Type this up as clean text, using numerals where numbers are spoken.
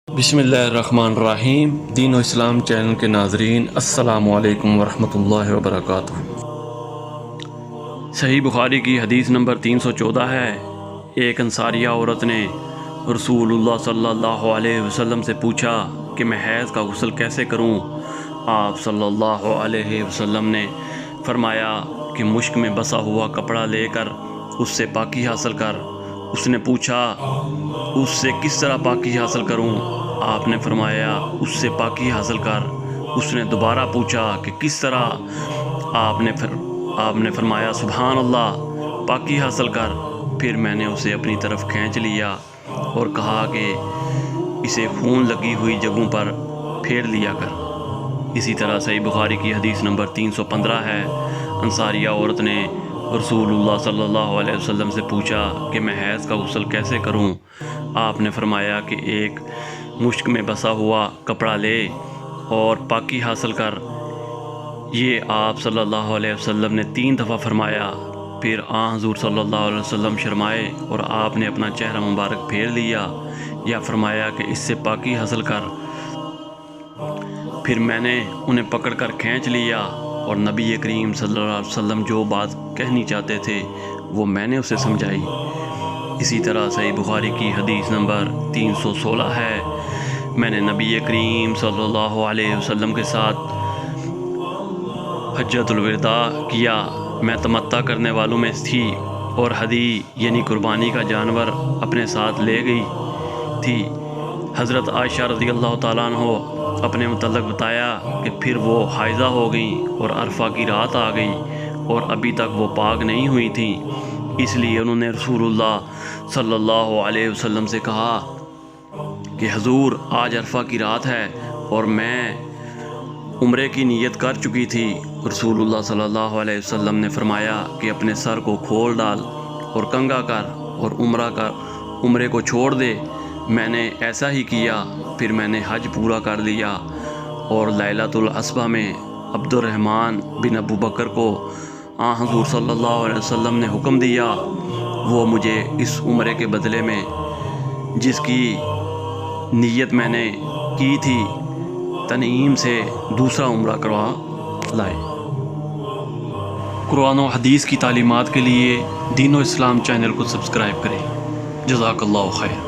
بسم اللہ الرحمن الرحیم۔ دین و اسلام چینل کے ناظرین، السلام علیکم ورحمۃ اللہ وبرکاتہ۔ صحیح بخاری کی حدیث نمبر 314 ہے۔ ایک انصاریہ عورت نے رسول اللہ صلی اللہ علیہ وسلم سے پوچھا کہ میں حیض کا غسل کیسے کروں؟ آپ صلی اللہ علیہ وسلم نے فرمایا کہ مشک میں بسا ہوا کپڑا لے کر اس سے پاکی حاصل کر۔ اس نے پوچھا، اس سے کس طرح پاکی حاصل کروں؟ آپ نے فرمایا، اس سے پاکی حاصل کر۔ اس نے دوبارہ پوچھا کہ کس طرح؟ آپ نے فرمایا، سبحان اللہ، پاکی حاصل کر۔ پھر میں نے اسے اپنی طرف کھینچ لیا اور کہا کہ اسے خون لگی ہوئی جگہوں پر پھیر لیا کر۔ اسی طرح صحیح بخاری کی حدیث نمبر 315 ہے۔ انصاریہ عورت نے رسول اللہ صلی اللہ علیہ وسلم سے پوچھا کہ میں حیض کا غسل کیسے کروں؟ آپ نے فرمایا کہ ایک مشک میں بسا ہوا کپڑا لے اور پاکی حاصل کر۔ یہ آپ صلی اللہ علیہ وسلم نے 3 دفعہ فرمایا۔ پھر حضور صلی اللہ علیہ وسلم شرمائے اور آپ نے اپنا چہرہ مبارک پھیر لیا یا فرمایا کہ اس سے پاکی حاصل کر۔ پھر میں نے انہیں پکڑ کر کھینچ لیا اور نبی کریم صلی اللہ علیہ وسلم جو بات کہنی چاہتے تھے وہ میں نے اسے سمجھائی۔ اسی طرح صحیح بخاری کی حدیث نمبر 316 ہے۔ میں نے نبی کریم صلی اللہ علیہ وسلم کے ساتھ حجۃ الوداع کیا۔ میں تمتع کرنے والوں میں تھی اور ہدی یعنی قربانی کا جانور اپنے ساتھ لے گئی تھی۔ حضرت عائشہ رضی اللہ تعالیٰ عنہ اپنے متعلق بتایا کہ پھر وہ حائضہ ہو گئیں اور عرفہ کی رات آ گئی اور ابھی تک وہ پاک نہیں ہوئی تھیں۔ اس لیے انہوں نے رسول اللہ صلی اللہ علیہ وسلم سے کہا کہ حضور، آج عرفہ کی رات ہے اور میں عمرے کی نیت کر چکی تھی۔ رسول اللہ صلی اللہ علیہ وسلم نے فرمایا کہ اپنے سر کو کھول ڈال اور کنگھا کر اور عمرے کو چھوڑ دے۔ میں نے ایسا ہی کیا۔ پھر میں نے حج پورا کر لیا اور لیلۃ العصبہ میں عبد الرحمن بن ابو بکر کو حضور صلی اللہ علیہ وسلم نے حکم دیا، وہ مجھے اس عمرے کے بدلے میں جس کی نیت میں نے کی تھی تنعیم سے دوسرا عمرہ کروا لائے۔ قرآن و حدیث کی تعلیمات کے لیے دین و اسلام چینل کو سبسکرائب کریں۔ جزاک اللہ خیر۔